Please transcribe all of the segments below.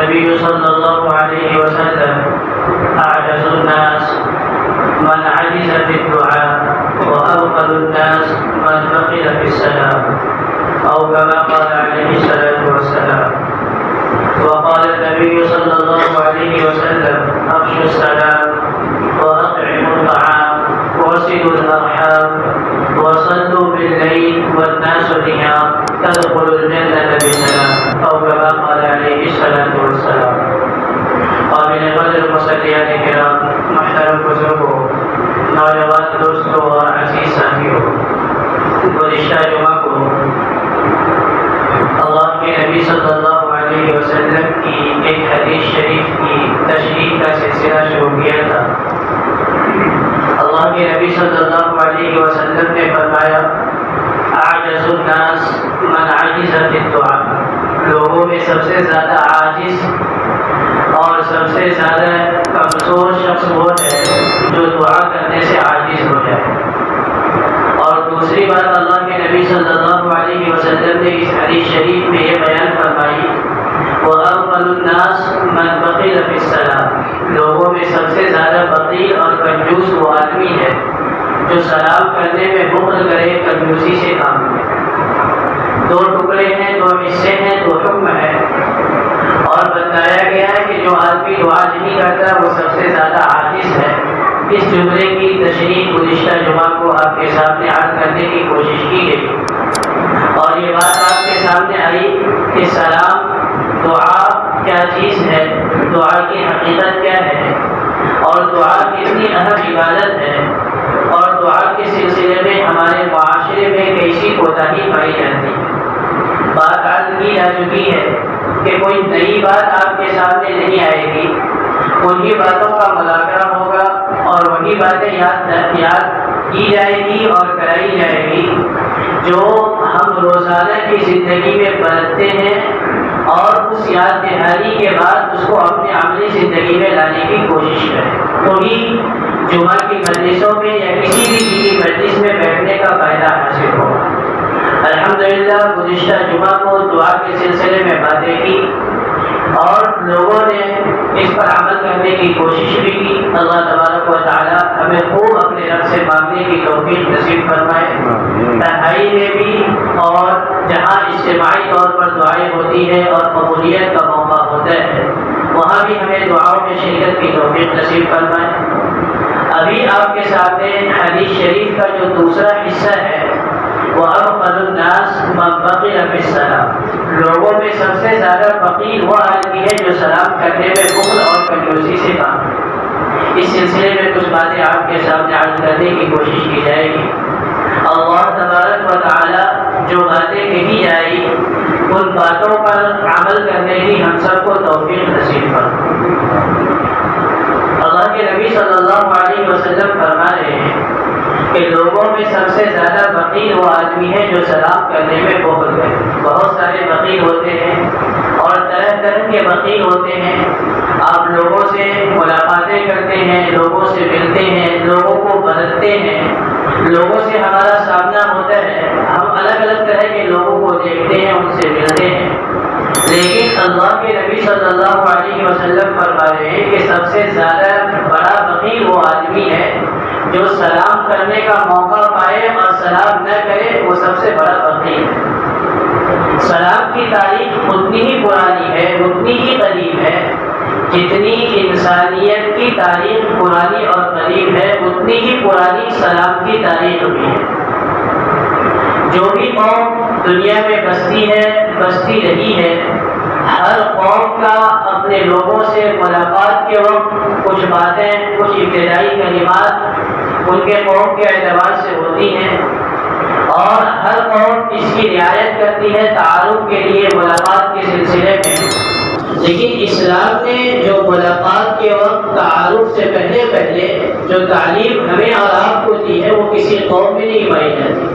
النبي صلى الله عليه وسلم أعجز الناس من عجز في الدعاء وأبخل الناس من بخل في السلام، أو كما قال عليه الصلاة والسلام. وقال النبي صلى الله عليه وسلم: أفشوا السلام وأطعموا الطعام وصلوا الأرحام وصلوا بالليل والناس نيام تدخلوا الجنة بسلام، أو كما قال عليه الصلاة والسلام. قابل قدر مصلیان کرام، محترم بزرگوں، نوجوان دوستوں اور عزیز ساتھیوں، گزشتہ جمعہ کو اللہ کے نبی صلی اللہ علیہ وسلم کی ایک حدیث شریف کی تشریح کا سلسلہ شروع کیا تھا. اللہ کے نبی صلی اللہ علیہ وسلم نے فرمایا: اعجز الناس من عجز فی الدعاء، لوگوں میں سب سے زیادہ عاجز اور سب سے زیادہ کمزور شخص وہ ہے جو دعا کرنے سے عاجز ہو جائے. اور دوسری بات اللہ کے نبی صلی اللہ علیہ وسلم نے اس حدیث شریف میں یہ بیان فرمائی: وَأَبْخَلُ النَّاسِ مَنْ بَخِلَ فِي السَّلَامِ، لوگوں میں سب سے زیادہ بخیل اور کنجوس وہ آدمی ہے جو سلام کرنے میں بخل کرے، کنجوسی سے کام کرے. دو ٹکڑے ہیں، دو حصے ہیں، دو حکم ہے. اور بتایا گیا ہے کہ جو آدمی دعا نہیں کرتا وہ سب سے زیادہ عاجز ہے. اس جملے کی تشریح گزشتہ جمعہ کو آپ کے سامنے عرض کرنے کی کوشش کی گئی، اور یہ بات آپ کے سامنے آئی کہ سلام دعا کیا چیز ہے، دعا کی حقیقت کیا ہے، اور دعا کتنی اہم عبادت ہے، اور دعا کے سلسلے میں ہمارے معاشرے میں کیسی کوتاہی پائی جاتی ہے. بات عرض کی جا چکی ہے کہ کوئی نئی بات آپ کے سامنے نہیں آئے گی، انہی باتوں کا مذاکرہ ہوگا اور وہی باتیں یاد کی جائے گی اور کرائی جائے گی جو ہم روزانہ کی زندگی میں برتتے ہیں، اور اس یاد دہانی کے بعد اس کو اپنے عملی زندگی میں لانے کی کوشش کریں. تو ہی جمعہ کی مجلسوں میں یا کسی بھی دینی مجلس میں بیٹھنے کا فائدہ حاصل ہوگا. الحمدللہ گزشتہ جمعہ کو دعا کے سلسلے میں باتیں کی اور لوگوں نے اس پر عمل کرنے کی کوشش بھی کی. اللہ تبارک و تعالی ہمیں خوب اپنے رب سے مانگنے کی توفیق نصیب فرمائے، تنہائی میں بھی اور جہاں اجتماعی طور پر دعائیں ہوتی ہے اور قبولیت کا موقع ہوتا ہے وہاں بھی ہمیں دعاؤں میں شرکت کی توفیق نصیب فرمائے. ابھی آپ کے سامنے حدیث شریف کا جو دوسرا حصہ ہے وَأَبْخَلُ النَّاسِ مَنْ بَخِلَ فِي السَّلَامِ، لوگوں میں سب سے زیادہ فقیر وہ آدمی ہے جو سلام کرنے میں بخل اور کنجوسی سے کام کرے. اس سلسلے میں کچھ باتیں آپ کے سامنے عرض کرنے کی کوشش کی جائے گی. اللہ تبارک و تعالی جو باتیں کہی جائیں ان باتوں پر عمل کرنے کی ہم سب کو توفیق نصیب فرمائے. اللہ کے نبی صلی اللہ علیہ وسلم فرما رہے ہیں کہ لوگوں میں سب سے زیادہ بخیل وہ آدمی ہے جو سلام کرنے میں بخل ہے. بہت سارے بخیل ہوتے ہیں اور طرح طرح کے بخیل ہوتے ہیں. آپ لوگوں سے ملاقاتیں کرتے ہیں، لوگوں سے ملتے ہیں، لوگوں کو بدلتے ہیں، لوگوں سے ہمارا سامنا ہوتا ہے، ہم الگ الگ طرح کے لوگوں کو دیکھتے ہیں، ان سے ملتے ہیں. لیکن اللہ کے نبی صلی اللہ علیہ وسلم فرما رہے ہیں کہ سب سے زیادہ بڑا بخیل وہ آدمی ہے جو سلام کرنے کا موقع پائے اور سلام نہ کرے، وہ سب سے بڑا بخیل ہے. سلام کی تاریخ اتنی ہی پرانی ہے، اتنی ہی قدیم ہے جتنی انسانیت کی تاریخ پرانی اور قدیم ہے، اتنی ہی پرانی سلام کی تاریخ بھی ہے. جو بھی قوم دنیا میں بستی رہی ہے، ہر قوم کا اپنے لوگوں سے ملاقات کے وقت کچھ باتیں، کچھ ابتدائی کلمات ان کے قوم کے اعتبار سے ہوتی ہیں، اور ہر قوم اس کی رعایت کرتی ہے تعارف کے لیے ملاقات کے سلسلے میں. لیکن اسلام نے جو ملاقات کے وقت تعارف سے پہلے جو تعلیم ہمیں اور آپ کو دی ہے وہ کسی قوم میں نہیں پائی جاتی.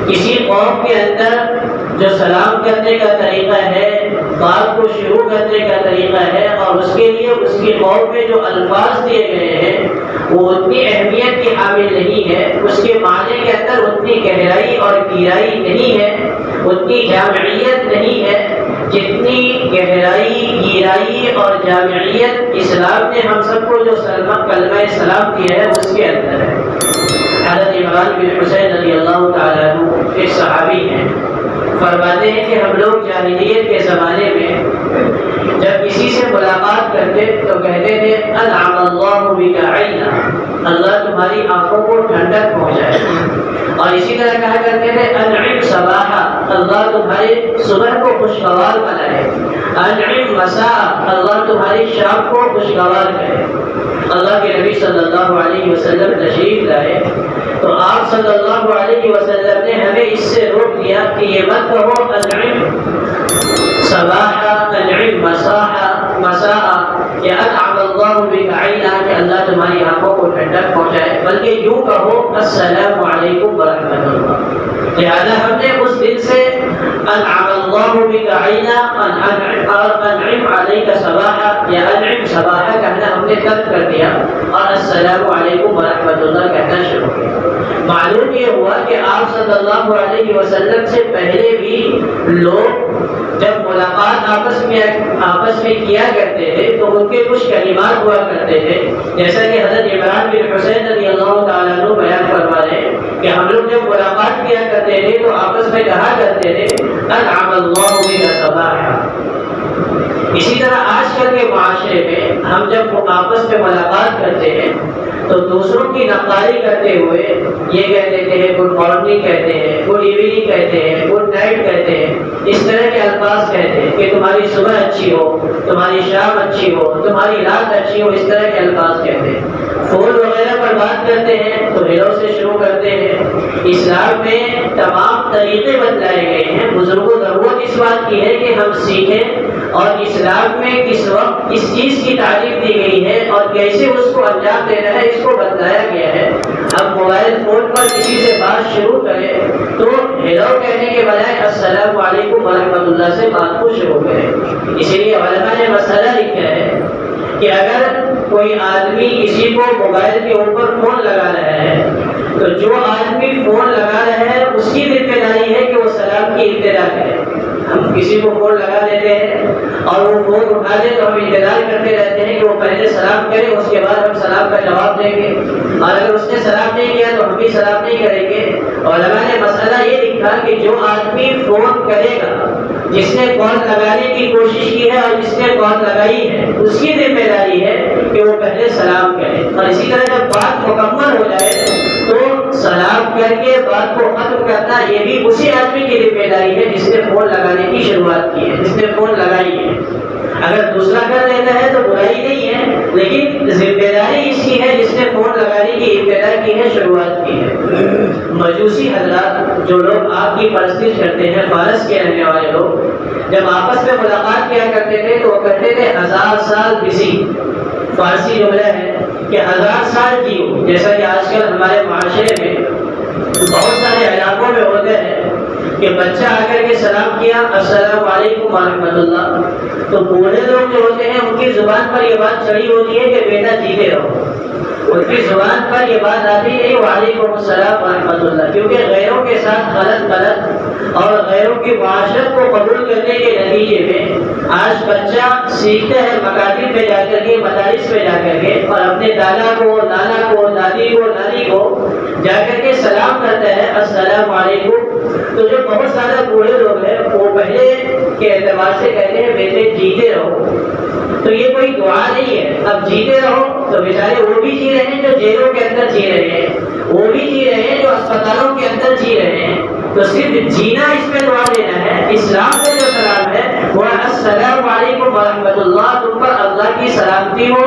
کسی قوم کے اندر جو سلام کرنے کا طریقہ ہے، بات کو شروع کرنے کا طریقہ ہے، اور اس کے لیے اس کی قوم میں جو الفاظ دیے گئے ہیں وہ اتنی اہمیت کی حامل نہیں ہے، اس کے معنی کے اندر اتنی گہرائی اور گہرائی نہیں ہے، اتنی جامعیت نہیں ہے جتنی گہرائی گہرائی اور جامعیت اسلام نے ہم سب کو جو کلمہ سلام دیا ہے اس کے اندر ہے۔ حضرت عمران بن حسین رضی اللہ تعالیٰ عنہ ایک صحابی ہیں، فرماتے ہیں کہ ہم لوگ جاہلیت کے زمانے میں جب کسی سے ملاقات کرتے تو کہتے تھے انعم اللہ بک عینا، اللہ تمہاری آنکھوں کو ٹھنڈک پہنچائے، اور اسی طرح کہا کرتے تھے انعم صباحا، اللہ تمہارے صبح کو خوشگوار بنائے، انعم مساء، اللہ تمہاری شام کو خوشگوار کرے۔ اللہ کے نبی صلی اللہ علیہ وسلم تشریف لائے تو آپ صلی اللہ علیہ وسلم نے ہمیں اس سے روک دیا کہ یہ مت کہو انعم صباحا انعم مساء یا انعم اللہ بک عینا کہ اللہ تمہاری آنکھوں کو ٹھنڈک پہنچائے، بلکہ یوں کہو السلام علیکم ورحمۃ اللہ۔ لہذا ہم نے اس دن سے انعم اللہ بک عینا اور انعم علیک صباحا یا انعم صباحا کہنا ہم نے ترک کر دیا اور السلام علیکم ورحمۃ اللہ کہنا شروع کیا۔ معلوم یہ ہوا کہ آپ صلی اللہ علیہ وسلم سے پہلے بھی لوگ جب ملاقات آپس میں کیا کرتے تھے تو ان کے کچھ کلمات ہوا کرتے تھے، جیسا کہ حضرت عمران بن حسین رضی اللہ تعالیٰ عنہ بیان فرما رہے ہیں کہ ہم لوگ جب ملاقات کیا کرتے تھے تو آپس میں کہا کرتے تھے انعم اللہ بک صباحا۔ اسی طرح آج کل کے معاشرے میں ہم جب آپس میں ملاقات کرتے ہیں تو دوسروں کی نقاری کرتے ہوئے یہ کہہ دیتے ہیں گڈ مارننگ کہتے ہیں، گڈ ایوننگ کہتے ہیں، گڈ نائٹ کہتے ہیں، اس طرح کے الفاظ کہتے ہیں کہ تمہاری صبح اچھی ہو، تمہاری شام اچھی ہو، تمہاری رات اچھی ہو، اس طرح کے الفاظ کہتے ہیں۔ فون وغیرہ پر بات کرتے ہیں تو ہیلو سے شروع کرتے ہیں۔ اسلام میں تمام طریقے بتلائے گئے ہیں، بزرگوں ضرورت اس بات کی ہے کہ ہم سیکھیں اور اسلام میں کس وقت اس چیز کی تعریف دی گئی ہے اور کیسے اس کو انجام دینا ہے اس کو بتلایا گیا ہے۔ اب موبائل فون پر کسی سے بات شروع کرے تو ہیلو کہنے کے بجائے السلام علیکم ورحمۃ اللہ سے بات کو شروع کرے۔ اسی لیے علماء نے مسئلہ لکھا ہے کہ اگر کوئی آدمی کسی کو موبائل کے اوپر فون لگا رہا ہے تو جو آدمی فون لگا رہا ہے اس کی ذمہ داری ہے کہ وہ سلام کی ابتدا کرے۔ ہم کسی کو فون لگا دیتے ہیں اور وہ فون اٹھا دے تو ہم انتظار کرتے رہتے ہیں کہ وہ پہلے سلام کرے، اس کے بعد ہم سلام کا جواب دیں گے، اور اگر اس نے سلام نہیں کیا تو ہم بھی سلام نہیں کریں گے۔ علماء نے مسئلہ یہ لکھا کہ جو آدمی فون کرے گا، جس نے کال لگانے کی کوشش کی ہے اور جس نے کال لگائی ہے، اس کی ذمہ داری ہے کہ وہ پہلے سلام کرے، اور اسی طرح جب بات مکمل ہو جائے تو سلام کر کے بات کو ختم کرنا یہ بھی اسی آدمی کی ذمہ داری ہے جس نے فون لگانے کی شروعات کی ہے، جس نے فون لگائی ہے۔ اگر دوسرا کر لیتا ہے تو برائی نہیں ہے، لیکن ذمہ داری اس کی ہے جس نے فون لگانے کی ابتدا کی ہے، شروعات کی ہے۔ مجوسی حضرات جو لوگ آپ کی پرستش کرتے ہیں، فارس کے رہنے والے لوگ جب آپس میں ملاقات کیا کرتے تھے تو وہ کہتے تھے 1000 سال بسی، فارسی جملہ ہے کہ 1000 سال جیو۔ جیسا کہ آج کل ہمارے معاشرے میں بہت سارے علاقوں میں ہوتے ہیں کہ بچہ آ کر کے سلام کیا السلام علیکم ورحمۃ اللہ، تو بوڑھے لوگ جو ہوتے ہیں ان کی زبان پر یہ بات چڑھی ہوتی ہے کہ بیٹا جیتے رہو، ان کی زبان پر یہ بات آتی ہے وعلیکم السلام ورحمۃ اللہ، کیونکہ غیروں کے ساتھ غلط اور غیروں کی معاشرت کو قبول کرنے کے نتیجے میں آج بچہ سیکھتا ہے مکاتب میں جا کر کے، مدارس میں جا کر کے، اور اپنے دادا کو، نانا کو، دادی کو، نانی کو جا کر کے سلام کرتا ہے السلام علیکم۔ تو جو بہت سارے بوڑھے لوگ ہیں وہ پہلے کے اعتبار سے کہتے ہیں بیٹے جیتے رہو، تو یہ کوئی دعا نہیں ہے۔ اب جیتے رہو تو بیچارے وہ بھی جی رہے ہیں جو جیلوں کے اندر جی رہے ہیں، وہ بھی جی رہے ہیں جو اسپتالوں کے اندر جی رہے ہیں، تو صرف جینا اس میں دعا دینا ہے۔ اسلام میں جو سلام ہے وہ السلام علیکم ورحمۃ اللہ، تم پر اللہ کی سلامتی ہو،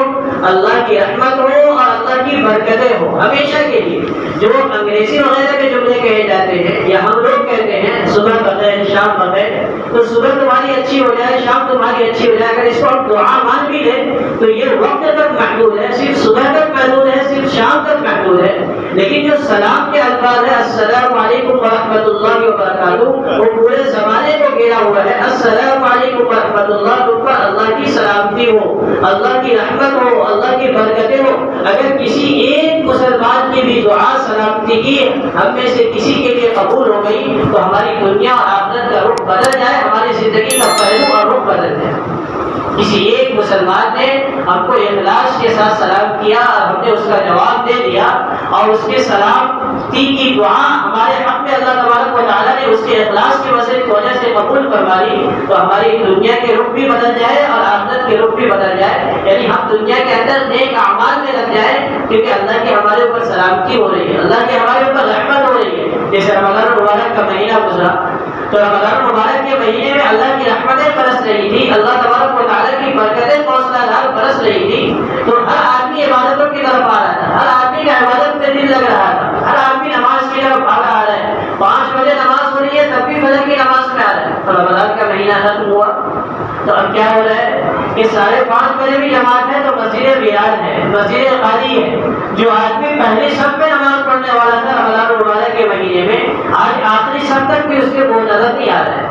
اللہ کی رحمت ہو اور اللہ کی برکتیں ہو ہمیشہ کے لیے۔ جو انگریزی وغیرہ کے جملے کہے جاتے ہیں یا ہم لوگ کہتے ہیں صبح بخیر شام بخیر، تو صبح تمہاری اچھی ہو جائے، شام تمہاری اچھی ہو جائے، اگر اس کو ہم دعا مان بھی لیں تو یہ وقت تک محدود ہے، صرف صبح تک محدود ہے، صرف شام تک محدود ہے۔ لیکن جو سلام کے الفاظ ہے السلام علیکم ورحمۃ اللہ وبرکاتہ، وہ پورے زمانے کو گھیرا ہوا ہے۔ السلام علیکم ورحمۃ اللہ، تم پر اللہ کی سلامتی ہو، اللہ کی رحمت ہو، اللہ کی برکتیں ہو۔ اگر کسی ایک مسلمان کی بھی دعا سلامتی کی ہم میں سے کسی کے لیے قبول ہو گئی تو ہماری دنیا اور آخرت کا رخ بدل جائے، ہماری زندگی کا پہلو اور رخ بدل جائے۔ کسی مسلمان نے ہم کو اخلاص کے ساتھ سلام کیا اور ہم نے اس کا جواب دے دیا اور اس کے سلام کی دعا ہمارے حق میں اللہ تبارک و تعالیٰ نے اس کے اخلاص کی وجہ سے قبول فرما لی، تو ہماری دنیا کے رخ بھی بدل جائے اور آخرت کے رخ بھی بدل جائے، یعنی ہم دنیا کے اندر نیک اعمال میں لگ جائے، کیونکہ اللہ کی ہمارے اوپر سلامتی ہو رہی ہے، اللہ کی ہمارے اوپر رحمت ہو رہی ہے۔ جیسے رمضان المبارک کا مہینہ گزرا تو رمضان المبارک کے مہینے میں اللہ کی رحمتیں برس رہی تھی، اللہ تبارک و تعالیٰ کی برکتیں موسلا دھار برس رہی تھی، تو ہر آدمی عبادتوں کی طرف آ رہا تھا، ہر آدمی کا عبادت میں دل لگ رہا تھا، ہر آدمی نماز کی طرف بھاگا آ رہا ہے، 5 بجے نماز ہو رہی ہے تب بھی فجر کی نماز میں آ رہا ہے۔ تو رمضان کا مہینہ ختم ہوا تو اب کیا ہو رہا ہے کہ 5:30 بجے بھی جماعت ہے تو مسجد ویران ہے، مسجد خالی ہے۔ جو آدمی پہلی صف میں نماز پڑھنے والا تھا رمضان المبارک کے مہینے میں، آج آخری صف تک بھی اس کے وہ نظر نہیں آ رہا ہے۔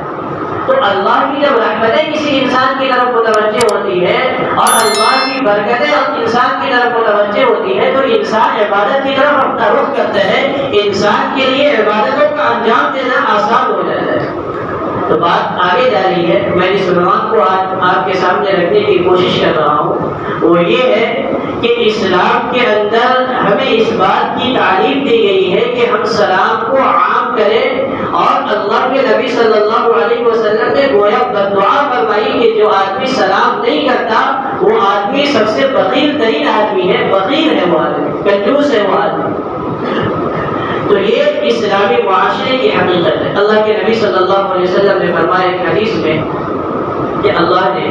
تو اللہ کی جب رحمتیں کسی انسان کی طرف متوجہ ہوتی ہے اور اللہ کی برکتیں انسان کی طرف متوجہ ہوتی ہے تو انسان عبادت کی طرف اپنا رخ کرتا ہے، انسان کے لیے عبادتوں کا انجام دینا آسان ہو جاتا ہے۔ تو بات آگے جا رہی ہے، میں اس عنوان کو آج آپ کے سامنے رکھنے کی کوشش کر رہا ہوں، وہ یہ ہے کہ اسلام کے اندر ہمیں اس بات کی تعلیم دی گئی ہے کہ ہم سلام کو عام کریں، اور اللہ کے نبی صلی اللہ علیہ وسلم نے گویا بددعا فرمائی کہ جو آدمی سلام نہیں کرتا وہ آدمی سب سے بخیل ترین آدمی ہے، بخیل ہے وہ آدمی، کنجوس ہے وہ آدمی۔ تو یہ اسلامی معاشرے کی حقیقت ہے۔ اللہ کے نبی صلی اللہ علیہ وسلم نے فرمایا ایک حدیث میں کہ اللہ نے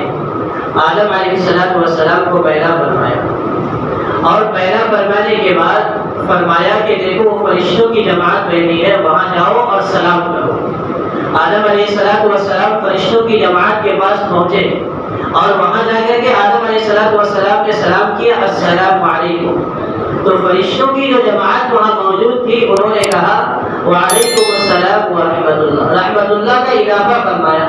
آدم علیہ السلام کو پیدا فرمایا، اور پیدا فرمانے کے بعد فرمایا کہ دیکھو وہ فرشتوں کی جماعت بیٹھی ہے، وہاں جاؤ اور سلام کرو۔ آدم علیہ السلام فرشتوں کی جماعت کے پاس پہنچے اور وہاں جا کر کے آدم علیہ السلام نے سلام کیا، السلام علیکم۔ تو فرشتوں کی جو جماعت وہاں موجود تھی انہوں نے کہا وعلیکم السلام ورحمۃ اللہ، رحمۃ اللہ کا اضافہ فرمایا۔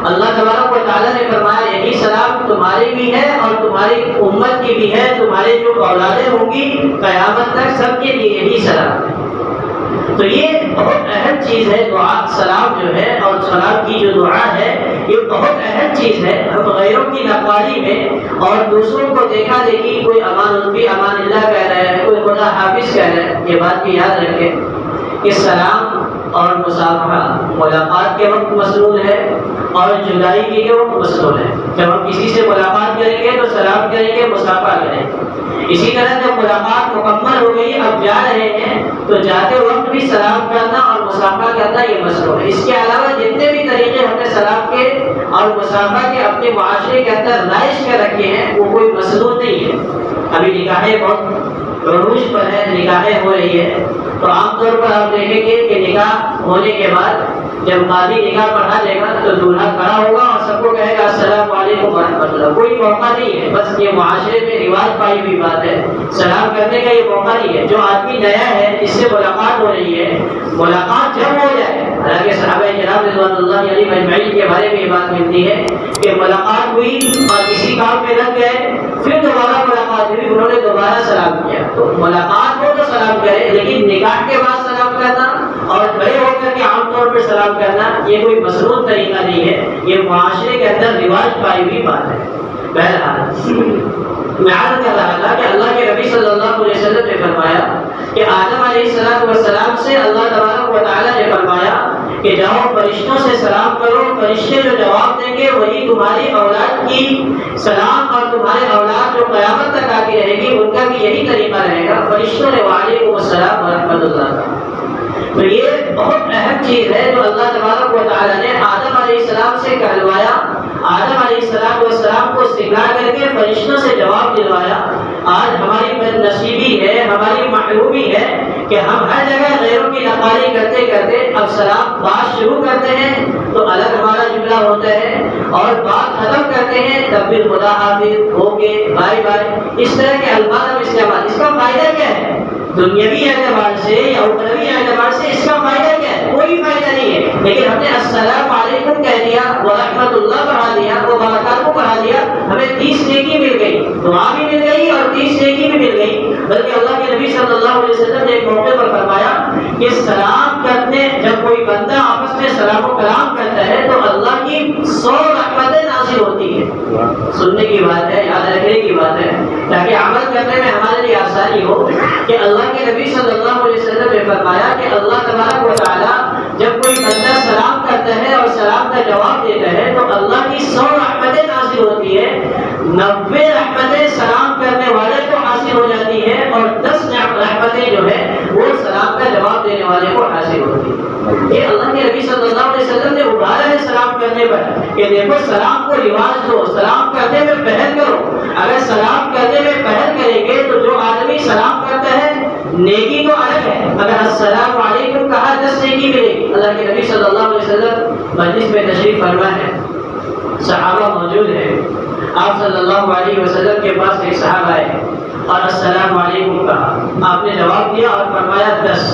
اللہ تبارک و تعالیٰ نے فرمایا یہی سلام تمہاری بھی ہے اور تمہاری امت کی بھی ہے، تمہارے جو اولادیں ہوں گی قیامت تک سب کے لیے یہی سلام ہے۔ تو یہ بہت اہم چیز ہے، دعا سلام جو ہے اور سلام کی جو دعا ہے یہ بہت اہم چیز ہے۔ ہم غیروں کی نقوالی میں اور دوسروں کو دیکھا دیکھی کوئی امان اللہ کہہ رہا ہے، کوئی خدا حافظ کہہ رہا ہے، یہ بات بھی یاد رکھیں کہ سلام اور مصافحہ ملاقات کے وقت مسنون ہے اور جدائی کے وقت مسنون ہے۔ جب ہم کسی سے ملاقات کریں گے تو سلام کریں گے، مصافحہ کریں گے۔ اسی طرح جب ملاقات مکمل ہو گئی، اب جا رہے ہیں تو جاتے وقت بھی سلام کرنا اور مصافحہ کرنا یہ مسنون ہے۔ اس کے علاوہ جتنے بھی طریقے ہم نے سلام کے اور مصافحہ کے اپنے معاشرے کے اندر رائج کر رکھے ہیں وہ کوئی مسنون نہیں ہے۔ ابھی نکاحیں بہت عروج پر ہے، نکاحیں ہو رہی ہے، تو عام طور پر آپ دیکھیں گے کہ نکاح ہونے کے بعد جب قاضی نکاح پڑھا دے گا تو دولہا کھڑا ہوگا اور سب کو کہے گا السلام علیکم ورحمۃ اللہ۔ کوئی موقع نہیں ہے، بس یہ معاشرے میں رواج پائی ہوئی بات ہے، سلام کرنے کا یہ موقع نہیں ہے۔ جو آدمی نیا ہے جس سے ملاقات ہو رہی ہے، ملاقات جب ہو جائے، حالانکہ صحابہ کرام رضوان اللہ علیہم اجمعین کے بارے میں یہ بات ملتی ہے کہ ملاقات ہوئی اور کسی کام میں لگ گئے، پھر دوبارہ ملاقات ہوئی، انہوں نے دوبارہ سلام کیا۔ تو ملاقات ہو تو سلام کرے، لیکن نکاح کے بعد سلام کرنا اور کھڑے ہو کر کے عام طور پہ سلام کرنا یہ کوئی مسنون طریقہ نہیں ہے، یہ معاشرے کے اندر رواج پائی ہوئی بات ہے۔ بہرحال میں عرض کر رہا تھا کہ اللہ کے نبی صلی اللہ علیہ وسلم نے فرمایا کہ آدم علیہ السلام سے اللہ تبارک و تعالیٰ نے فرمایا کہ جاؤ فرشتوں سے سلام کرو، فرشتے جو جواب دیں گے وہی تمہاری اولاد کی سلام، اور تمہارے اولاد جو قیامت تک آتی رہے گی ان کا بھی یہی طریقہ رہے گا۔ فرشتوں نے وعلیکم السلام ورحمۃ اللہ کا۔ تو یہ بہت اہم چیز ہے جو اللہ تبارک و تعالیٰ نے آدم علیہ السلام سے کہلوایا، آدم علیہ السلام کو سکھا کر کے فرشتوں سے جواب دلوایا۔ آج ہماری بد نصیبی ہے، ہماری محرومی ہے کہ ہم ہر جگہ غیروں کی نقالی کرتے کرتے اب سلام بات شروع کرتے ہیں تو الگ ہمارا جملہ ہوتا ہے، اور بات ختم کرتے ہیں تب بھی خدا حافظ، اوکے، بائے بائے، اس طرح کے الفاظ ہم استعمال۔ اس کا فائدہ کیا ہے؟ دنیاوی اعتبار سے یا اخروی اعتبار سے اس کا فائدہ کیا ہے؟ کوئی فائدہ نہیں ہے، لیکن ہم نے السلام علیکم کہہ دیا، ورحمۃ اللہ پڑھا دیا، وبرکاتہ پڑھا دیا، ہمیں 30 نیکی مل گئی، دعا بھی مل گئی اور 30 نیکی بھی مل گئی۔ بلکہ اللہ کے نبی صلی اللہ علیہ وسلم نے ایک موقع پر فرمایا کہ سلام کرنے جب کوئی بندہ آپس میں سلام و کلام کرتا ہے تو اللہ کی 100 رحمتیں نازل ہوتی ہیں۔ سننے کی بات ہے، یاد کی بات ہے تاکہ عمل کرنے میں ہمارے لیے آسانی ہو کہ اللہ کے نبی صلی اللہ علیہ وسلم نے فرمایا کہ اللہ تبارک و تعالیٰ جب کوئی بندہ سلام کرتا ہے اور سلام کا جواب دیتا ہے تو اللہ کی 100 رحمتیں نازل ہوتی ہے، 90 رحمتیں سلام کرنے والے کو حاصل ہو جاتی ہے اور 10 رحمتیں جو ہے وہ سلام کا جواب دینے والے کو حاصل ہوتی ہے۔ یہ اللہ کے نبی صلی اللہ علیہ وسلم نے ابھارا ہے سلام کرنے پر کہ دیکھو سلام کو رواج دو، سلام کرنے میں پہل کرو۔ اگر سلام کرنے میں پہل کریں گے تو جو آدمی سلام کرتا ہے نیکی تو الگ ہے، اگر السلام علیکم کہا 10 نیکی ملے گی۔ اللہ کے نبی صلی اللہ علیہ وسلم مجلس میں تشریف فرما ہے، صحابہ موجود ہیں، آپ صلی اللہ علیہ وسلم کے پاس ایک صحابہ آئے اور السلام علیکم کہا، آپ نے جواب دیا اور فرمایا 10۔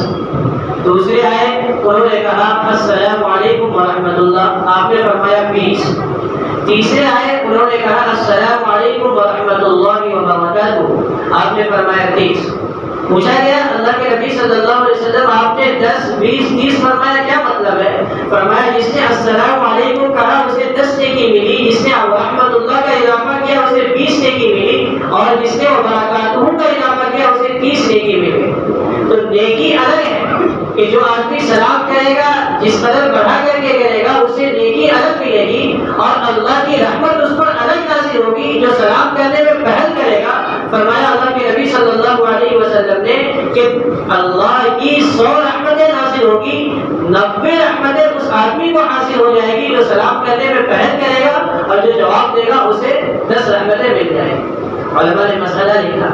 دوسرے آئے، انہوں نے کہا السلام علیکم ورحمۃ اللہ، آپ نے فرمایا 20۔ تیسرے آئے، انہوں نے کہا السلام علیکم ورحمۃ اللہ وبرکاتہ، آپ نے فرمایا 30۔ پوچھا گیا اللہ کے نبی صلی اللہ علیہ وسلم آپ نے 10 20 30 فرمایا، کیا مطلب ہے؟ فرمایا جس نے السلام علیکم کہا اسے 10 نیکی ملی، جس نے رحمت اللہ کا اضافہ کیا اسے 20 نیکی ملی، اور جس نے وبرکاتہ کا اضافہ کیا اسے 30 نیکی ملی۔ تو نیکی الگ ہے کہ جو آدمی سلام کرے گا جس قدر بڑھا کر کے کرے گا اسے نیکی الگ ملے گی، اور اللہ کی رحمت اس پر الگ نازل ہوگی جو سلام کرنے میں پہل کرے گا۔ فرمایا اللہ کے نبی صلی اللہ علیہ وسلم نے کہ اللہ کی 100 رحمتیں نازل ہوگی، 90 رحمتیں اس آدمی کو حاصل ہو جائے گی جو سلام کرنے میں پہل کرے گا، اور جو جواب دے گا اسے 10 رحمتیں مل جائیں گی۔ علماء نے مسئلہ لکھا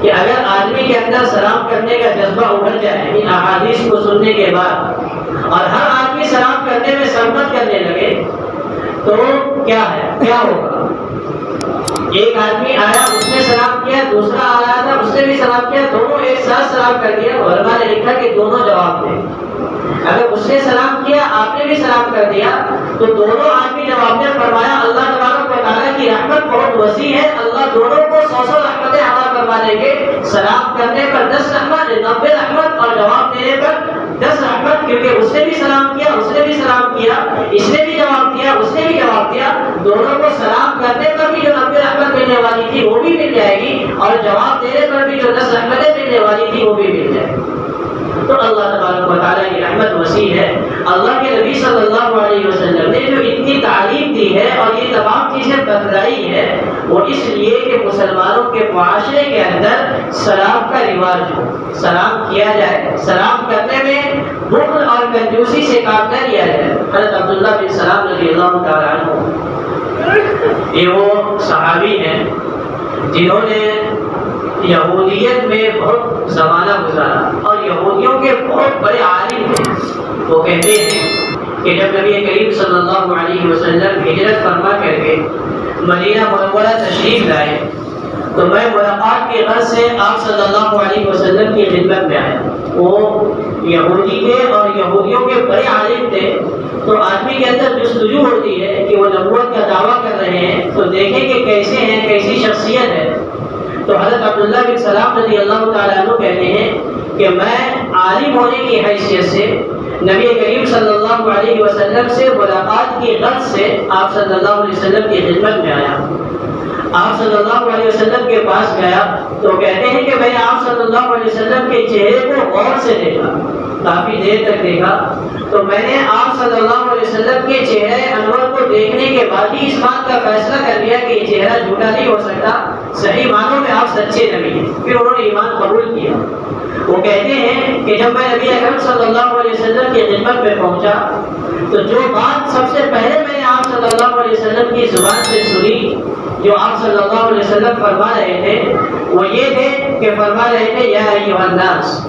کہ اگر آدمی کے اندر سلام کرنے کا جذبہ ابھر جائے ان احادیث کو سننے کے بعد، اور ہر آدمی سلام کرنے میں سرمت کرنے لگے تو کیا ہے، کیا ہوگا؟ ایک آدمی آیا اس نے سلام کیا، دوسرا آیا تھا اس نے بھی سلام کیا، دونوں ایک ساتھ سلام کر دیا، علماء نے لکھا کہ دونوں جواب دیں۔ اگر اس نے سلام کیا آپ نے بھی سلام کر دیا تو دونوں آدمی جواب دیں۔ فرمایا اللہ تبارک و تعالیٰ کی رحمت بہت وسیع ہے، اللہ دونوں کو 100 رحمتیں عطا فرما دیں گے، سلام کرنے پر 10 رحمت، 90 رحمت، اور جواب دینے پر 10 رحمت، کیونکہ اس نے بھی سلام کیا اس نے بھی سلام کیا، اس نے بھی جواب دیا اس نے بھی جواب دیا، دونوں کو سلام کرنے پر بھی جو 90 رحمت ملنے والی تھی وہ بھی مل جائے گی، اور جواب دینے پر بھی جو 10 رحمتیں ملنے والی تھی وہ بھی مل جائے گی۔ تو اللہ تبارک و تعالیٰ کی رحمت وسیع ہے۔ اللہ کے نبی صلی اللہ علیہ وسلم نے جو اتنی تعلیم دی ہے اور یہ تمام چیزیں بتلائی ہے وہ اس لیے کہ مسلمانوں کے معاشرے کے اندر سلام کا رواج ہو، سلام کیا جائے، سلام کرنے میں بخل اور کنجوسی سے کام نہ لیا جائے۔ حضرت عبداللہ بن سلام رضی اللہ تعالیٰ عنہ یہ وہ صحابی ہیں جنہوں نے یہودیت میں بہت زمانہ گزارا اور یہودیوں کے بہت بڑے عالم تھے۔ وہ کہتے ہیں کہ جب نبی کریم صلی اللہ علیہ وسلم ہجرت فرما کر کے مدینہ منورہ تشریف لائے تو میں ملاقات کے غرض سے آپ صلی اللہ علیہ وسلم کی خدمت میں آیا۔ وہ یہودی تھے اور یہودیوں کے بڑے عالم تھے، تو آدمی کے اندر جستجو ہوتی ہے کہ وہ نبوت کا دعویٰ کر رہے ہیں تو دیکھیں کہ کیسے ہیں، کیسی شخصیت ہے۔ تو حضرت عبداللہ بن سلام رضی اللہ تعالیٰ عنہ کہتے ہیں کہ میں عالم ہونے کی حیثیت سے نبی کریم صلی اللہ علیہ وسلم سے ملاقات کی غرض سے آپ صلی اللہ علیہ وسلم کی خدمت میں آیا۔ آپ صلی اللہ علیہ وسلم کے پاس گیا تو کہتے ہیں کہ میں نے آپ صلی اللہ علیہ وسلم کے چہرے کو غور سے دیکھا، کافی دیر تک دیکھا، تو میں نے آپ صلی اللہ علیہ وسلم کے چہرے انور کو دیکھنے کے بعد ہی اس بات کا فیصلہ کر لیا کہ یہ چہرہ جھوٹا نہیں ہو سکتا، صحیح معنوں میں آپ سچے نبی ہیں۔ پھر انہوں نے ایمان قبول کیا۔ وہ کہتے ہیں کہ جب میں نبی اکرم صلی اللہ علیہ وسلم کی خدمت میں پہنچا تو جو بات سب سے پہلے میں نے آپ صلی اللہ علیہ وسلم کی زبان سے سنی، جو آپ صلی اللہ علیہ وسلم فرما رہے تھے وہ یہ تھے کہ فرما رہے تھے یا ایھا الناس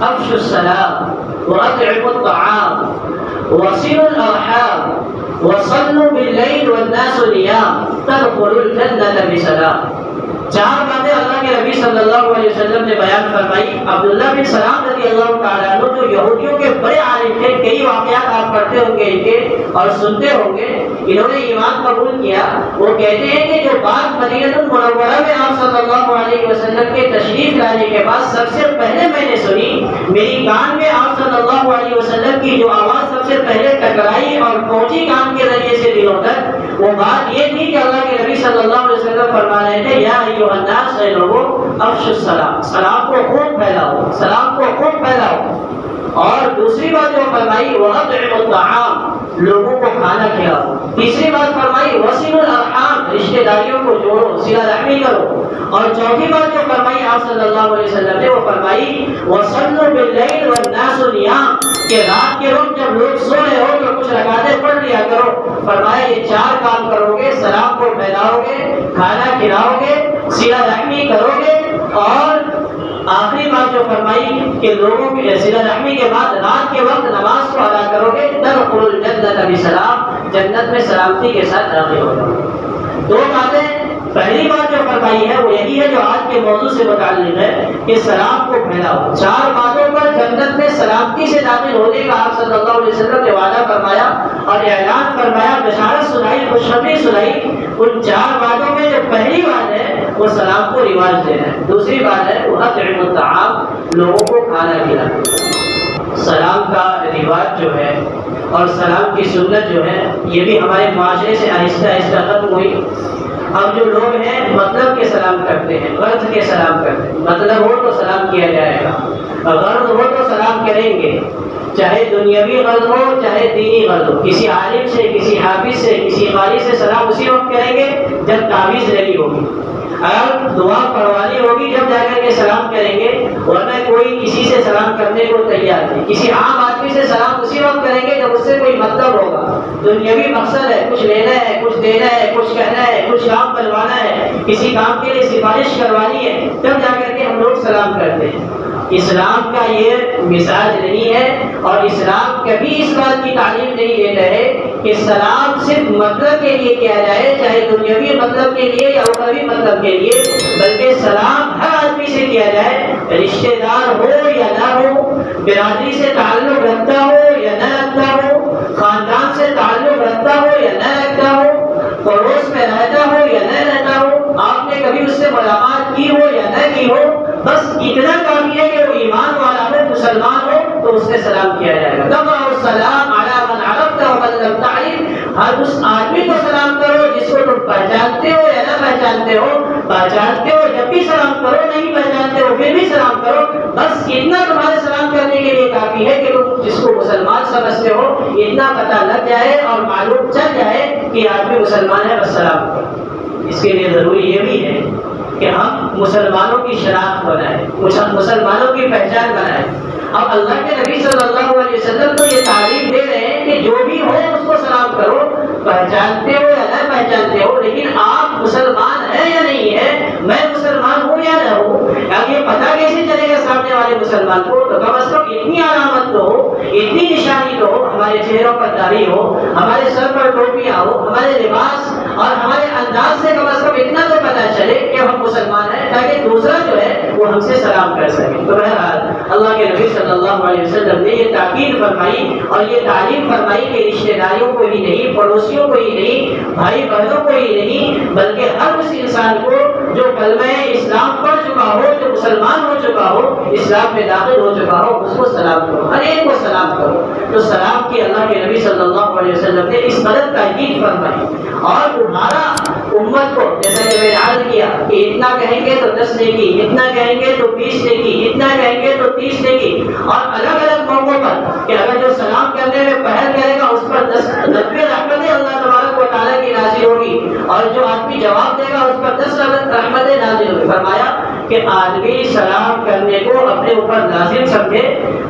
افشوا السلام واطعموا الطعام وصلوا الارحام وصلوا باللیل والناس نیام تدخلوا الجنة بسلام۔ 4 باتیں اللہ کے نبی صلی اللہ علیہ وسلم نے بیان فرمائی۔ عبداللہ بن سلام رضی اللہ تعالیٰ عنہ جو یہودیوں کے بڑے عالم تھے، کئی واقعات آپ پڑھتے ہوں گے ان کے اور سنتے ہوں گے، انہوں نے ایمان قبول کیا۔ وہ کہتے ہیں کہ جو بات مدینہ المنورہ میں آپ صلی اللہ علیہ وسلم کے تشریف لانے کے بعد سب سے پہلے میں نے سنی، میری کان میں آپ صلی اللہ علیہ وسلم کی جو آواز سب سے پہلے ٹکرائی اور پہنچی کان کے ذریعے سے دلوں تک، وہ بات یہ تھی کہ اللہ کے نبی صلی اللہ علیہ وسلم فرما رہے تھے یا ایھا الناس، اے لوگوں، افشوا السلام، سلام کو خوب پھیلاؤ، سلام کو خوب پھیلاؤ۔ اور دوسری بات جو فرمائی وَأَطْعِمُوا الطَّعَامَ، لوگوں کو کھانا کھلاؤ۔ تیسری بات فرمائی وَصِلُوا الْأَرْحَامَ، رشتہ داریوں کو جوڑو، صلہ رحمی کرو۔ اور چوتھی بات جو فرمائی آپ صلی اللہ علیہ وسلم نے وہ فرمائی وَصَلُّوا بِاللَّيْلِ وَالنَّاسُ نِيَامٌ، کہ رات کے وقت جب لوگ سو رہے ہو تو کچھ رکعتیں پڑھ لیا کرو۔ فرمایا یہ چار کام کرو گے، سلام کو پھیلاؤ گے، کھانا کھلاؤ گے، صلہ رحمی کرو گے، اور آخری بات جو فرمائی کہ لوگوں کی صلہ رحمی کے بعد رات کے وقت نماز کو ادا کرو گے، تدخلوا الجنۃ بسلام، جنت میں سلامتی کے ساتھ داخل ہو جاؤ گے۔ دو باتیں، پہلی بات جو فرمائی ہے وہ یہی ہے جو آج کے موضوع سے متعلق ہے کہ سلام کو پھیلاؤ۔ چار باتوں پر جنت میں سلامتی سے داخل ہونے کا آپ صلی اللہ علیہ وسلم نے وعدہ فرمایا اور اعلان فرمایا، بشارت سنائی، خوشخبری سنائی۔ ان چار باتوں میں جو پہلی بات ہے وہ سلام کو رواج دینا ہے، دوسری بات ہے وہ اطعموا الطعام، لوگوں کو کھانا کھلانا۔ سلام کا رواج جو ہے اور سلام کی سنت جو ہے یہ بھی ہمارے معاشرے سے آہستہ آہستہ ختم ہوئی۔ اب جو لوگ ہیں مطلب کے سلام کرتے ہیں، غرض کے سلام کرتے ہیں، مطلب ہو تو سلام کیا جائے گا، غرض ہو تو سلام کریں گے، چاہے دنیاوی غرض ہو چاہے دینی غرض ہو۔ کسی عالم سے، کسی حافظ سے، کسی قاری سے سلام اسی وقت کریں گے جب تعویذ لگی ہوگی، اگر دعا پڑھوانی ہوگی جب جا کر کے سلام کریں گے، ورنہ کوئی کسی سے سلام کرنے کو تیار نہیں۔ کسی عام آدمی سے سلام اسی وقت کریں گے جب اس سے کوئی مطلب ہوگا، دنیاوی مقصد ہے، کچھ لینا ہے، کچھ دینا ہے، کچھ کہنا ہے، کچھ کام کروانا ہے، کسی کام کے لیے سفارش کروانی ہے، تب جا کر کے ہم لوگ سلام کرتے ہیں۔ اسلام کا یہ مزاج نہیں ہے، اور اسلام کبھی اس بات کی تعلیم نہیں دیتا ہے کہ سلام صرف مطلب کے لیے کیا جائے، چاہے دنیاوی مطلب کے لیے یا اخروی مطلب کے لیے، بلکہ سلام ہر آدمی سے کیا جائے، رشتہ دار ہو یا نہ ہو، برادری سے تعلق رکھتا ہو یا نہ رکھتا ہو، خاندان سے تعلق رکھتا ہو یا نہ رکھتا ہو، پڑوس میں رہتا ہو یا نہ رہتا ہو، آپ نے کبھی اس سے ملاقات کی ہو یا نہ کی ہو، بس اتنا کافی ہے کہ وہ ایمان والا ہو، مسلمان ہو، تو اس سے سلام کیا جائے گا۔ تقرأ السلام علی من عرفت ومن لم تعرف، ہر اس آدمی کو سلام کرو جس کو تم پہچانتے ہو یا نہ پہچانتے ہو، پہچانتے ہو جب بھی سلام کرو، نہیں پہچانتے ہو پھر بھی سلام کرو، بس اتنا تمہارے سلام کرنے کے لیے کافی ہے کہ تم جس کو مسلمان سمجھتے ہو اتنا پتہ لگ جائے اور معلوم چل جائے کہ آدمی مسلمان ہے، بس سلام کرو۔ اس کے لیے ضروری یہ بھی ہے کہ ہم مسلمانوں کی شناخت بنائیں، مسلمانوں کی پہچان بنائیں۔ اب اللہ کے نبی صلی اللہ علیہ وسلم تو یہ تعلیم دے رہے ہیں کہ جو بھی ہو اس کو سلام کرو، پہچانتے ہو یا نہ پہچانتے ہو، لیکن آپ مسلمان ہیں یا نہیں ہیں، میں مسلمان ہوں یا نہ ہوں، اب یہ پتہ کیسے چلے گا سامنے والے مسلمان کو؟ تو کم از کم اتنی علامت تو ہو، اتنی نشانی تو ہو، ہمارے چہروں پر داڑھی ہو، ہمارے سر پر ٹوپیاں ہو، ہمارے لباس اور ہمارے انداز سے کم از کم اتنا تو پتہ چلے کہ ہم مسلمان ہیں، تاکہ دوسرا جو ہے وہ ہم سے سلام کر سکے۔ تو بہرحال اللہ کے نبی صلی اللہ علیہ وسلم نے یہ تاکید فرمائی اور یہ تعلیم فرمائی کہ رشتہ داریوں کو ہی نہیں، پڑوسیوں کو ہی نہیں، بھائی بہنوں کو ہی نہیں، بلکہ ہر اس انسان کو جو کلمہ اسلام پڑھ چکا ہو، جو مسلمان ہو چکا ہو، اسلام میں داخل ہو چکا ہو، اس کو سلام کرو، ہر ایک کو سلام کرو۔ تو سلام کی اللہ کے نبی صلی اللہ علیہ وسلم نے اس قدر تاکید فرمائی اور تمہارا امت کو، جیسا کہ میں نے عرض کیا کہ اتنا کہیں گے تو 10 نیکی، اتنا کہیں گے تو 20 نیکی، اتنا کہیں گے تو 30 نیکی، اور الگ الگ موقعوں پر کہ اگر جو سلام کرنے میں پہل کرے گا اس پر 90 رحمتیں اللہ تبارک و تعالیٰ کی نازل ہوگی، اور جو آدمی جواب دے گا اس پر 10 رحمتیں نازل ہوگی۔ فرمایا کہ آدمی سلام کرنے کو اپنے اوپر لازم سمجھے۔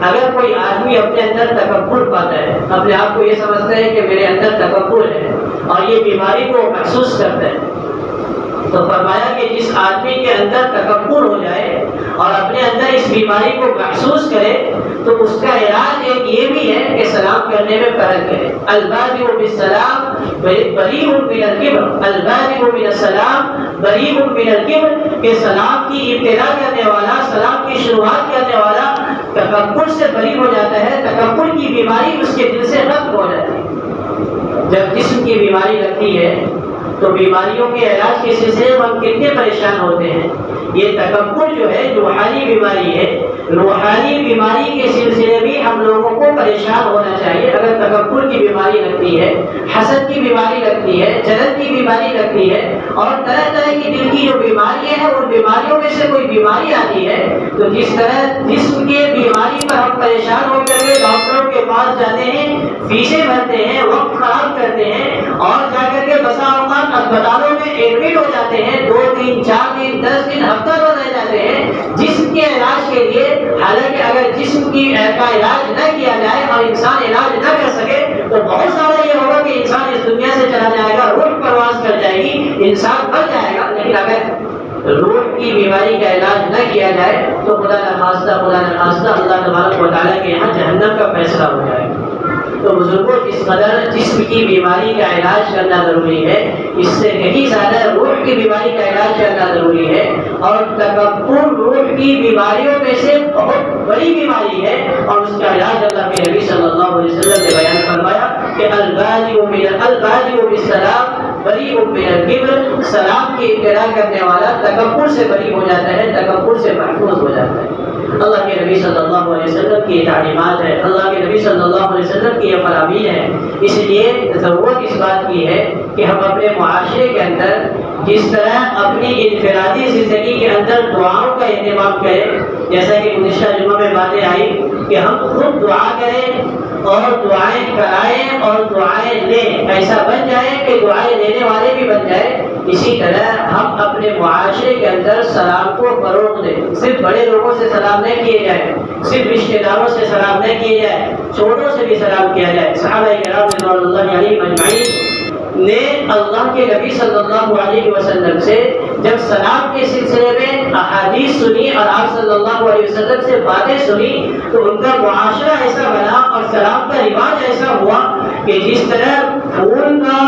اگر کوئی آدمی اپنے اندر تکبر پاتا ہے، اپنے آپ کو یہ سمجھتا ہے کہ میرے اندر تکبر ہے اور یہ بیماری کو محسوس کرتا ہے، تو فرمایا کہ جس آدمی کے اندر تکبر ہو جائے اور اپنے اندر اس بیماری کو محسوس کرے تو اس کا علاج ایک یہ بھی ہے کہ سلام کرنے میں فرق کرے۔ البادئ بالسلام بریء من الکبر، البادئ بالسلام بریء من الکبر، کہ سلام کی ابتدا کرنے والا، سلام کی شروعات کرنے والا تکبر سے بری ہو جاتا ہے، تکبر کی بیماری اس کے دل سے ختم ہو جاتی ہے۔ جب جسم کی بیماری لگتی ہے تو بیماریوں کے علاج کے سلسلے میں ہم کتنے پریشان ہوتے ہیں۔ یہ تکبر جو ہے جو حالی بیماری ہے، روحانی بیماری کے سلسلے میں ہم لوگوں کو پریشان ہونا چاہیے. اگر تکبر کی بیماری لگتی ہے، حسد کی بیماری لگتی ہے، جلن کی بیماری لگتی ہے اور طرح طرح کی دل کی جو بیماریاں ہیں، ان بیماریوں میں سے کوئی بیماری آتی ہے تو جس طرح جسم کے بیماری پر ہم پریشان ہو کر کے ڈاکٹروں کے پاس جاتے ہیں، فیسیں بھرتے ہیں، وقت خراب کرتے ہیں اور جا کر کے بسا اوقات اسپتالوں میں ایڈمٹ ہو جاتے ہیں، 2 دن 4 دن 10 دن ہفتہ بھر رہ جاتے ہیں جسم کے علاج کے لیے. حالانکہ اگر جسم کا علاج نہ کیا جائے اور انسان علاج نہ کر سکے تو بہت سارا یہ ہوگا کہ انسان اس دنیا سے چلا جائے گا، روح پرواز کر جائے گی، انسان مر جائے گا. لیکن اگر روح کی بیماری کا علاج نہ کیا جائے تو خدا نخواستہ اللہ تبارک و تعالیٰ کے یہاں جہنم کا فیصلہ ہو جائے گا. تو بزرگوں اس قدر جسم کی بیماری کا علاج کرنا ضروری ہے، اس سے کہیں زیادہ روح کی بیماری کا علاج کرنا ضروری ہے. اور تکبر روح کی بیماریوں میں سے بہت بڑی بیماری ہے اور اس کا علاج اللہ کے نبی صلی اللہ علیہ وسلم نے بیان فرمایا کہ البادئ بالسلام بری من الکبر. سلام کی ابتدا کرنے والا تکبر سے بری ہو جاتا ہے، تکبر سے محفوظ ہو جاتا ہے. اللہ کے نبی صلی اللہ علیہ وسلم کی تعلیمات ہے، اللہ کے نبی صلی اللہ علیہ وسلم کی یہ فرامین ہے. اس لیے ضرورت اس بات کی ہے کہ ہم اپنے معاشرے کے اندر جس طرح اپنی انفرادی زندگی کے اندر دعاؤں کا اہتمام کریں، جیسا کہ گزشتہ جمعہ میں باتیں آئی کہ ہم خود دعا کریں اور دعائیں کرائیں اور دعائیں لیں، ایسا بن جائے کہ دعائیں لینے والے بھی بن جائے. اسی طرح ہم اپنے معاشرے کے اندر سلام کو فروغ دیں. صرف بڑے لوگوں سے سلام نہ کیے جائے، صرف رشتے داروں سے سلام نہ کیے جائے، چھوٹوں سے بھی سلام کیا جائے. صحابہ کرام رضوان اللہ علیہم اجمعین نے اللہ کے نبی صلی اللہ علیہ وسلم سے جب سلام کے سلسلے میں احادیث سنی اور آپ صلی اللہ علیہ وسلم سے باتیں سنی تو ان کا معاشرہ ایسا بنا اور سلام کا رواج ایسا ہوا کہ جس طرح پھول کا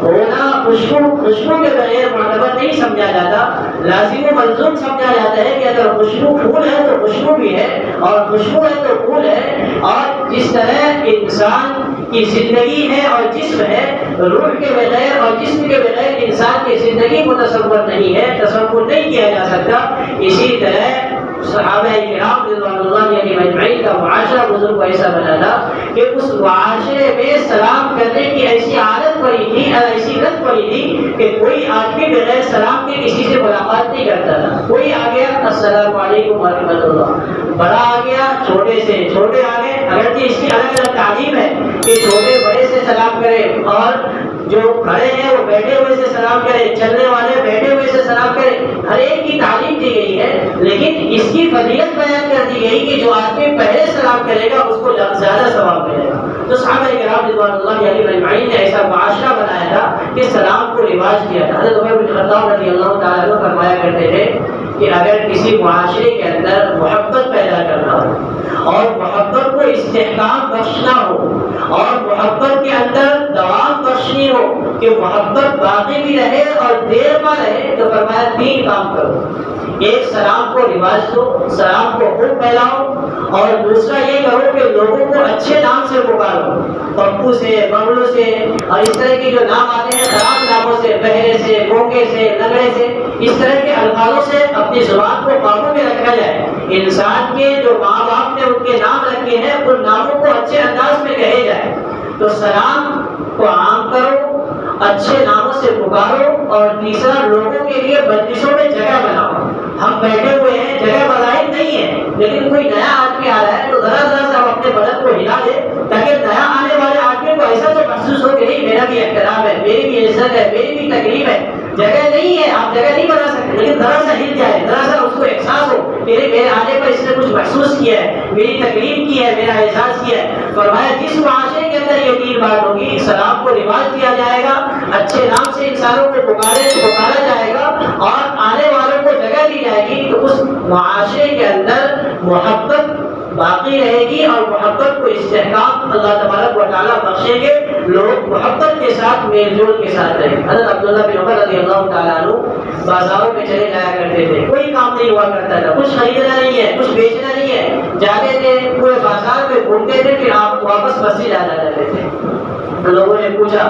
ہونا خوشبو کے بغیر معتبر نہیں سمجھا جاتا، لازم و ملزوم سمجھا جاتا ہے کہ اگر خوشبو پھول ہے تو خوشبو بھی ہے اور خوشبو ہے تو پھول ہے. اور جس طرح انسان کی زندگی ہے اور جسم ہے، روح کے بغیر اور جسم کے بغیر انسان کی زندگی کو تصور نہیں ہے، تصور نہیں کیا جا سکتا. اسی طرح صحابہ کرام رضوان اللہ علیہم اجمعین کا معاشرہ بزرگ کو ایسا بنا تھا کہ اس معاشرے میں سلام کرنے کی ایسی عادت پڑی تھی، ایسی لت پڑی تھی کہ کوئی آدمی بغیر سلام کے کسی سے ملاقات نہیں کرتا تھا. کوئی آ گیا السلام علیکم ورحمۃ اللہ، بڑا آ گیا چھوٹے سے، چھوٹے آ گئے. اگرچہ اس کی الگ الگ تعلیم ہے کہ چھوٹے بڑے سے سلام کرے اور جو کھڑے ہیں وہ بیٹھے ہوئے سے سلام کرے، چلنے والے بیٹھے ہوئے سے سلام کرے. ہر ایک کی تعلیم دی گئی ہے، لیکن اس کی فضیلت بیان کر دی گئی کہ جو آدمی پہلے سلام کرے گا اس کو زیادہ ثواب ملے گا. تو صحابہ کرام رضوان اللہ علیہم اجمعین نے ایسا معاشرہ بنایا تھا کہ سلام کو رواج کیا تھا. حضرت عمر بن خطاب رضی اللہ تعالیٰ عنہ فرمایا کرتے تھے کہ اگر کسی معاشرے کے اندر محبت پیدا کرنا ہو اور محبت کو استحکام بخشنا ہو اور محبت کے اندر دوام بخشنی ہو کہ محبت باقی بھی رہے اور دیر میں رہے تو فرمایا 3 کام کرو. ایک سلام کو رواج دو، سلام کو خوب پھیلاؤ، اور دوسرا یہ کرو کہ لوگوں کو اچھے نام سے پکارو، پپو سے، ببلو سے اور اس طرح کے جو نام آتے ہیں خراب ناموں سے، بہرے سے، گونگے سے، لنگڑے سے، اس طرح کے الفاظوں سے اپنی زبان کو قابو میں رکھا جائے. انسان کے جو ماں باپ نے ان کے نام رکھے ہیں ان ناموں کو اچھے انداز میں کہے جائے. تو سلام کو عام کرو، اچھے ناموں سے پکارو، اور تیسرا لوگوں کے لیے مجلسوں میں جگہ بناؤ. ہم بیٹھے ہوئے ہیں، جگہ بظاہر نہیں ہے، لیکن کوئی نیا آدمی آ رہا ہے تو ذرا ذرا سے ہم اپنے بدن کو ہلا دیں تاکہ نیا آنے والے آدمی کو ایسا تو محسوس ہو کہ نہیں میرا بھی احترام ہے، میری بھی عزت ہے، میری بھی تکلیف ہے. جگہ نہیں ہے، آپ جگہ نہیں بنا سکتے، لیکن ذرا سا ہل جائے، ذرا سا اس کو احساس ہو کہ میرے آنے پر اس نے کچھ محسوس کیا ہے، میری تکلیف کی ہے، میرا احساس کیا ہے. فرمایا جس معاشرے کے اندر یہ 3 بات ہوگی، سلام کو رواج دیا جائے گا، اچھے نام سے انسانوں کو پکارا جائے گا اور آنے والوں کو جگہ دی جائے گی، تو اس معاشرے کے اندر محبت باقی رہے گی اور محبت کو استحکام اللہ تبارک و تعالیٰ بخشیں گے. لوگ محبت کے ساتھ میل جول کے ساتھ رہیں. حضرت عبداللہ بن عمر رضی اللہ تعالیٰ عنہ بازاروں میں چلے جایا کرتے تھے، کوئی کام نہیں ہوا کرتا تھا، کچھ خریدنا نہیں ہے، کچھ بیچنا نہیں ہے، جاتے تھے پورے بازار میں گھومتے تھے، پھر آپ واپس مسجد آ جاتے تھے. لوگوں نے پوچھا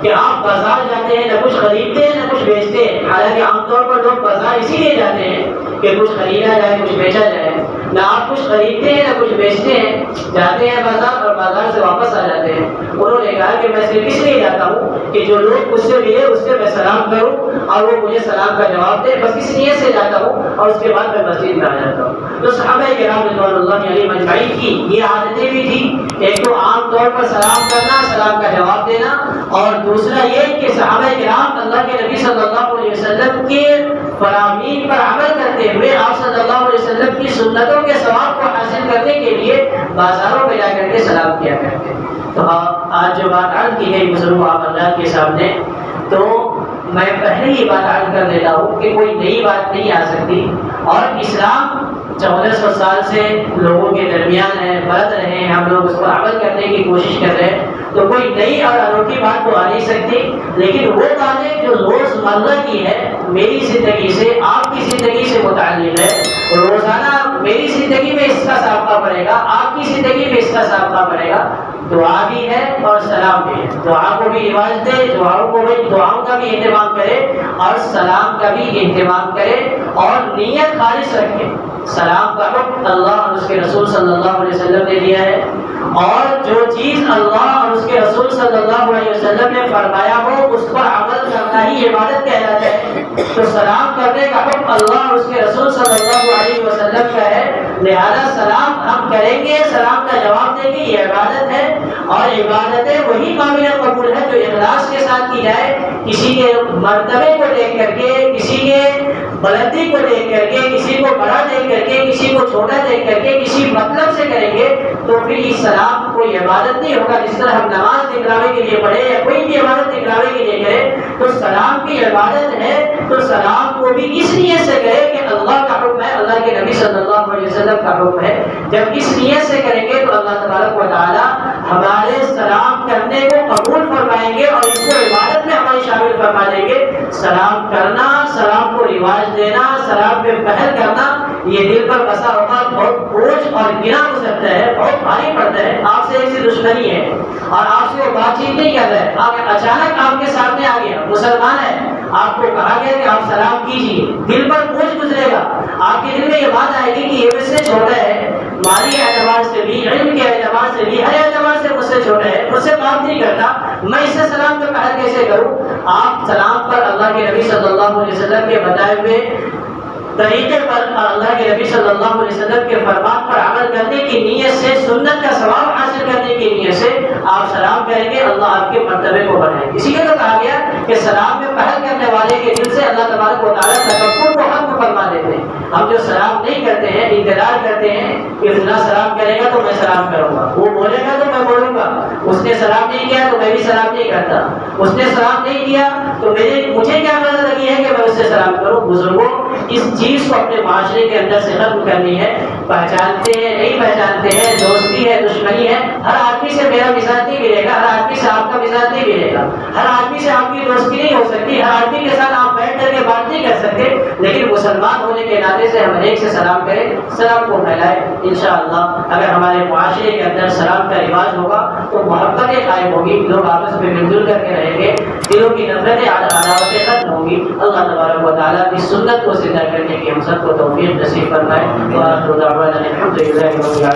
کہ آپ بازار جاتے ہیں، نہ کچھ خریدتے ہیں نہ کچھ بیچتے ہیں. حالانکہ عام طور پر لوگ بازار اسی لیے جاتے ہیں کہ کچھ خریدا جائے، کچھ بیچا جائے. نہ آپ کچھ خریدتے ہیں نہ کچھ بیچتے ہیں، جاتے ہیں بازار اور بازار سے واپس آ جاتے ہیں۔ انہوں نے کہا کہ میں صرف اس لیے جاتا ہوں کہ جو لوگ مجھ سے ملے اس سے میں سلام کروں اور وہ مجھے سلام کا جواب دے، بس اس نیت سے جاتا ہوں اور اس کے بعد میں مسجد میں آ جاتا ہوں۔ تو صحابہ کرام رضوان اللہ علیہم اجمعین کی یہ عادتیں بھی تھیں، ایک تو عام طور پر سلام کرنا، سلام کا جواب دینا، اور دوسرا یہ کہ صحابہ کرام اللہ کے نبی صلی اللہ علیہ وسلم کے فرامین پر عمل کرتے ہوئے آپ صلی اللہ علیہ وسلم کی سنتوں کے ثواب کو حاصل کرنے کے لیے بازاروں میں جا کر کے سلام کیا کرتے۔ تو آج جو بات عرض کی گئی بزرگوں آپ اللہ کے سامنے، تو میں پہلے ہی بات عرض کر دیتا ہوں کہ کوئی نئی بات نہیں آ سکتی، اور اسلام 1400 سال سے لوگوں کے درمیان ہے، برت رہے ہیں، ہم لوگ اس پر عمل کرنے کی کوشش کر رہے ہیں، تو کوئی نئی اور انوکھی بات تو آ نہیں سکتی، لیکن وہ باتیں جو روزمرہ کی ہے، میری زندگی سے آپ کی زندگی سے متعلق ہے، روزانہ میری زندگی میں اس کا سابقہ پڑے گا، آپ کی زندگی میں اس کا سابقہ پڑے گا۔ دعا بھی ہے اور سلام بھی ہے، دعا کو بھی رواج دے، دعاؤں کا بھی اہتمام کرے اور سلام کا بھی اہتمام کرے، اور نیت خالص رکھے۔ سلام کا حکم اللہ اور اس کے رسول صلی اللہ علیہ وسلم نے دیا ہے، اور جو چیز اللہ اور اس کے رسول صلی اللہ علیہ وسلم نے فرمایا ہو اس پر عمل کرنا ہی عبادت کہلاتا ہے۔ تو سلام کرنے کا حکم اللہ اور اس کے رسول صلی اللہ علیہ وسلم کا ہے، لہذا سلام ہم کریں گے، سلام کا جواب دیں گے، یہ عبادت ہے، اور عبادتیں وہی قابل قبول ہے جو اخلاص کے ساتھ کی جائے، کسی کے مرتبے کو دیکھ کر کے، کسی کے بلندی کو دیکھ کر کے، کسی کو بڑا دیکھ کر کے، کسی کو چھوٹا دیکھ کر کے، کسی مطلب سے کریں گے تو پھر اس سلام کوئی عبادت نہیں ہوگا۔ جس طرح ہم نماز دکھلاوے کے لیے پڑھے یا کوئی بھی عبادت دکھلاوے کے لیے کرے، تو سلام کی عبادت ہے، تو سلام کو بھی اس نیت سے کرے کہ اللہ کا حکم ہے، اللہ کے نبی صلی اللہ علیہ وسلم کا حکم ہے۔ جب اس نیت سے کریں گے تو اللہ تبارک و تعالی ہمارے سلام کرنے کو قبول فرمائیں گے اور اس کو عبادت میں ہماری شامل فرما دیں گے۔ سلام کرنا، سلام کو رواج دینا، سلام پہ پہل کرنا، یہ دل پر بسا اوقات بہت بوجھ اور گنا ہو سکتا ہے، بہت بھاری پڑتا ہے۔ آپ سے ایک سی دشمنی ہے اور آپ سے وہ بات چیت نہیں کر رہے، آپ اچانک آپ کے سامنے آ گیا، مسلمان ہے، آپ کو کہا گیا کہ آپ سلام کیجیے، دل پر بوجھ گزرے گا، آپ کے دل میں یہ بات آئے گی کہ یہ مجھ سے چھوٹا ہے، مالی اعتبار سے بھی، علم کے اعتبار سے بھی، ہر اعتبار سے مجھ سے چھوٹا ہے، مجھ سے بات نہیں کرتا، میں اس سے سلام کا پہل کیسے کروں؟ آپ سلام پر اللہ کے نبی صلی اللہ علیہ وسلم کے بتائے ہوئے طریقے پر اور اللہ کے نبی صلی اللہ علیہ وسلم کے فرمان پر عمل کرنے کی نیت سے، سنت کا ثواب حاصل کرنے کی نیت سے آپ سلام کریں گے، اللہ آپ کے مرتبے کو بڑھائیں گے۔ اسی لیے تو کہا گیا کہ سلام میں پہل کرنے والے کے دل سے اللہ تبارک و تعالیٰ تکبر کو حق فرما دیتے ہیں۔ ہم جو سلام نہیں کرتے ہیں، انتظار کرتے ہیں کہ فلاں سلام کرے گا تو میں سلام کروں گا، وہ بولے گا تو میں بولوں گا، اس نے سلام نہیں کیا تو میں بھی سلام نہیں کرتا، اس نے سلام نہیں کیا تو مجھے کیا مدد لگی ہے کہ میں اس سے سلام کروں؟ بزرگوں، اس چیز کو اپنے معاشرے کے اندر سے ختم کرنی ہے۔ پہچانتے ہیں نہیں پہچانتے ہیں، دوستی ہے دشمنی ہے، ہر آدمی سے میرا مزاج نہیں ملے گا، ہر آدمی سے آپ کا مزاج نہیں ملے گا، ہر آدمی سے آپ کی دوستی نہیں ہو سکتی، ہر آدمی کے ساتھ آپ بیٹھ کر کے بات نہیں کر سکتے، لیکن مسلمان ہونے کے ناطے سے ہم ایک سے سلام کریں، سلام کو پھیلائیں۔ انشاءاللہ اگر ہمارے معاشرے کے اندر سلام کا رواج ہوگا تو محبتیں قائم ہوگی، لوگ آپس میں مل جل کر کے رہیں گے، دلوں کی نفرتیں عداوتیں ختم ہوگی۔ اللہ تبارک و تعالیٰ اس سنت کو زندہ کرنے کی ہم سب کو توفیق نصیب فرمائے۔ وآخر دعوانا الحمد للہ رب العالمین۔